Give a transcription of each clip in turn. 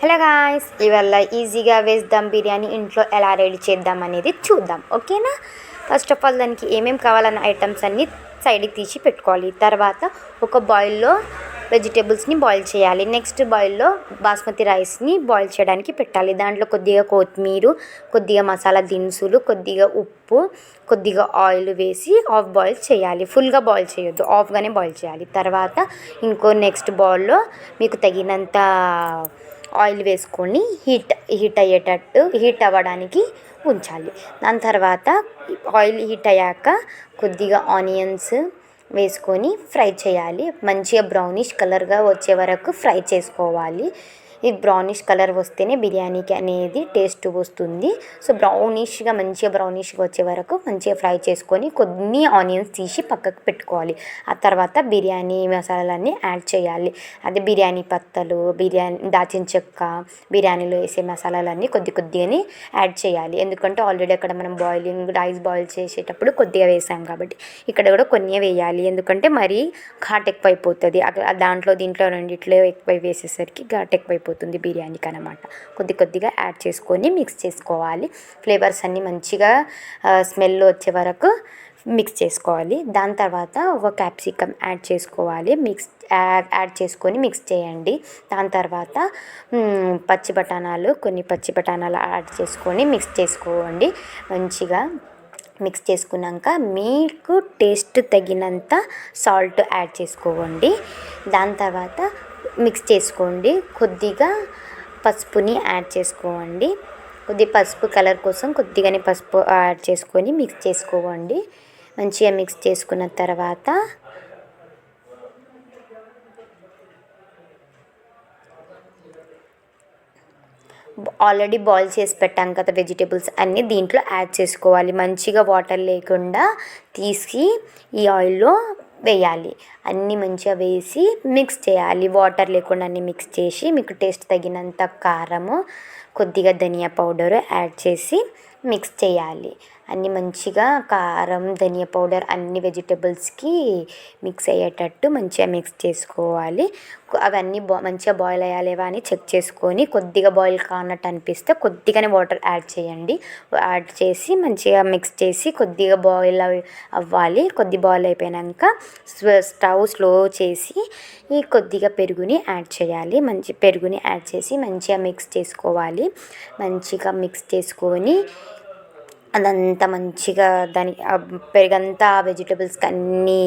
Hello guys, ఇవాళ ఈజీగా veg dum biryani ఇంట్లో ఎలా రెడీ చేద్దాం అనేది చూద్దాం. ఓకేనా? ఫస్ట్ ఆఫ్ ఆల్ దానికి ఏమేమి కావాలన్న ఐటమ్స్ అన్నీ సైడ్కి తీసి పెట్టుకోవాలి. తర్వాత ఒక బాయిల్లో వెజిటేబుల్స్ని బాయిల్ చేయాలి. నెక్స్ట్ బాయిల్లో బాస్మతి రైస్ని బాయిల్ చేయడానికి పెట్టాలి. దాంట్లో కొద్దిగా కొత్తిమీర, కొద్దిగా మసాలా దినుసులు, కొద్దిగా ఉప్పు, కొద్దిగా ఆయిల్ వేసి హాఫ్ బాయిల్ చేయాలి. ఫుల్గా బాయిల్ చేయొద్దు, హాఫ్గానే బాయిల్ చేయాలి. తర్వాత నెక్స్ట్ బౌల్లో మీకు తగినంత ఆయిల్ వేసుకొని హీట్ అవ్వడానికి ఉంచాలి. దాని తర్వాత ఆయిల్ హీట్ అయ్యాక కొద్దిగా ఆనియన్స్ వేసుకొని ఫ్రై చేయాలి. మంచిగా బ్రౌనిష్ కలర్గా వచ్చే వరకు ఫ్రై చేసుకోవాలి. ఈ బ్రౌనిష్ కలర్ వస్తేనే బిర్యానీకి అనేది టేస్ట్ వస్తుంది. సో మంచిగా బ్రౌనిష్గా వచ్చే వరకు మంచిగా ఫ్రై చేసుకొని కొన్ని ఆనియన్స్ తీసి పక్కకు పెట్టుకోవాలి. ఆ తర్వాత బిర్యానీ మసాలాలన్నీ యాడ్ చేయాలి. అది బిర్యానీ పత్తలు, దాచిన చెక్క, బిర్యానీలో వేసే మసాలాలన్నీ కొద్దిగానే యాడ్ చేయాలి. ఎందుకంటే ఆల్రెడీ అక్కడ మనం రైస్ బాయిల్ చేసేటప్పుడు కొద్దిగా వేసాం కాబట్టి ఇక్కడ కూడా కొన్ని వేయాలి. ఎందుకంటే మరీ ఘాట్ ఎక్కువ అయిపోతుంది. దీంట్లో రెండిట్లో ఎక్కువ వేసేసరికి ఘాట్ ఎక్కువ అయిపోతుంది బిర్యానీకి అన్నమాట. కొద్దిగా యాడ్ చేసుకొని మిక్స్ చేసుకోవాలి. ఫ్లేవర్స్ అన్నీ మంచిగా స్మెల్ వచ్చే వరకు మిక్స్ చేసుకోవాలి. దాని తర్వాత ఒక క్యాప్సికమ్ యాడ్ చేసుకోవాలి. యాడ్ చేసుకొని మిక్స్ చేయండి. దాని తర్వాత కొన్ని పచ్చి బఠానాలు యాడ్ చేసుకొని మిక్స్ చేసుకోండి. మంచిగా మిక్స్ చేసుకున్నాక మీకు టేస్ట్ తగినంత సాల్ట్ యాడ్ చేసుకోండి. దాని తర్వాత మిక్స్ చేసుకోండి. కొద్దిగా పసుపుని యాడ్ చేసుకోండి. పసుపు కలర్ కోసం కొద్దిగానే పసుపు యాడ్ చేసుకొని మిక్స్ చేసుకోండి. మంచిగా మిక్స్ చేసుకున్న తర్వాత ఆల్రెడీ బాయిల్ చేసి పెట్టాం కదా వెజిటేబుల్స్ అన్నీ దీంట్లో యాడ్ చేసుకోవాలి. మంచిగా వాటర్ లేకుండా తీసి ఈ ఆయిల్లో వేయాలి. అన్నీ మంచిగా వేసి మిక్స్ చేయాలి. వాటర్ లేకుండా అన్నీ మిక్స్ చేసి మీకు టేస్ట్ తగినంత కారము, కొద్దిగా ధనియా పౌడర్ యాడ్ చేసి మిక్స్ చేయాలి. అన్నీ మంచిగా కారం, ధనియా పౌడర్ అన్ని వెజిటేబుల్స్కి మిక్స్ అయ్యేటట్టు మంచిగా మిక్స్ చేసుకోవాలి. అవన్నీ మంచిగా బాయిల్ అయ్యాలేవా అని చెక్ చేసుకొని కొద్దిగా బాయిల్ కానట్టు అనిపిస్తే కొద్దిగానే వాటర్ యాడ్ చేయండి. యాడ్ చేసి మంచిగా మిక్స్ చేసి కొద్దిగా బాయిల్ అవ్వాలి. బాయిల్ అయిపోయాక స్టవ్ స్లో చేసి కొద్దిగా పెరుగుని యాడ్ చేయాలి. పెరుగుని యాడ్ చేసి మంచిగా మిక్స్ చేసుకోవాలి. మంచిగా మిక్స్ చేసుకొని అదంతా మంచిగా పెరుగంతా వెజిటేబుల్స్కి అన్నీ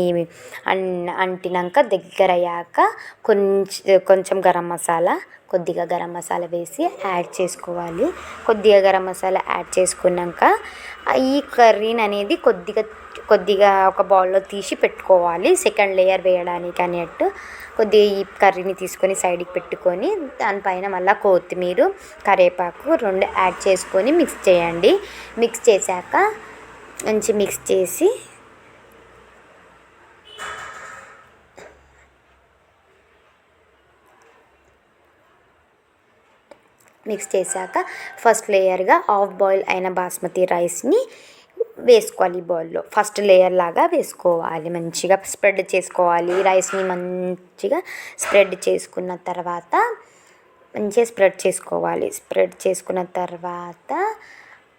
అంటినాక దగ్గర అయ్యాక కొంచెం కొద్దిగా గరం మసాలా వేసి యాడ్ చేసుకోవాలి. కొద్దిగా గరం మసాలా యాడ్ చేసుకున్నాక ఈ కర్రీని అనేది కొద్దిగా ఒక బౌల్లో తీసి పెట్టుకోవాలి. సెకండ్ లేయర్ వేయడానికి అన్నట్టు కొద్దిగా ఈ కర్రీని తీసుకొని సైడ్కి పెట్టుకొని దానిపైన మళ్ళీ కొత్తిమీర, కరివేపాకు 2 యాడ్ చేసుకొని మిక్స్ చేయండి. మిక్స్ చేశాక మిక్స్ చేసి ఫస్ట్ లేయర్గా హాఫ్ బాయిల్ అయిన బాస్మతి రైస్ని వేసుకోవాలి. బౌల్లో ఫస్ట్ లేయర్ లాగా వేసుకోవాలి. మంచిగా స్ప్రెడ్ చేసుకోవాలి. రైస్ని మంచిగా స్ప్రెడ్ చేసుకున్న తర్వాత స్ప్రెడ్ చేసుకున్న తర్వాత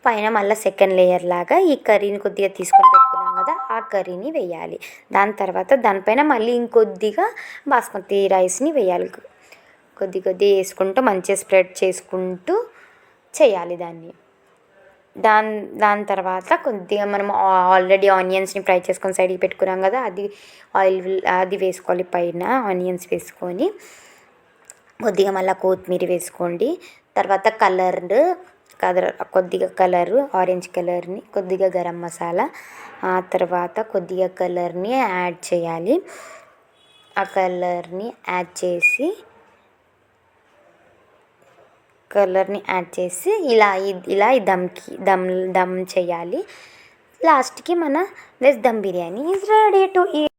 పైన మళ్ళీ సెకండ్ లేయర్ లాగా ఈ కర్రీని కొద్దిగా తీసుకొని పెట్టుకున్నాం కదా, ఆ కర్రీని వేయాలి. దాని తర్వాత దానిపైన మళ్ళీ ఇంకొద్దిగా బాస్మతి రైస్ని వేయాలి. కొద్దిగా వేసుకుంటూ మంచిగా స్ప్రెడ్ చేసుకుంటూ చేయాలి దాన్ని. దాని తర్వాత కొద్దిగా మనం ఆల్రెడీ ఆనియన్స్ని ఫ్రై చేసుకొని సైడ్కి పెట్టుకున్నాం కదా, అది వేసుకోవాలి. పైన ఆనియన్స్ వేసుకొని కొద్దిగా మళ్ళీ కొత్తిమీర వేసుకోండి. తర్వాత కొద్దిగా కలరు, ఆరెంజ్ కలర్ని, కొద్దిగా గరం మసాలా, ఆ తర్వాత కొద్దిగా కలర్ని యాడ్ చేయాలి. ఆ కలర్ని యాడ్ చేసి ఇలా దమ్ చేయాలి. లాస్ట్కి మన veg dum biryani is ready to eat.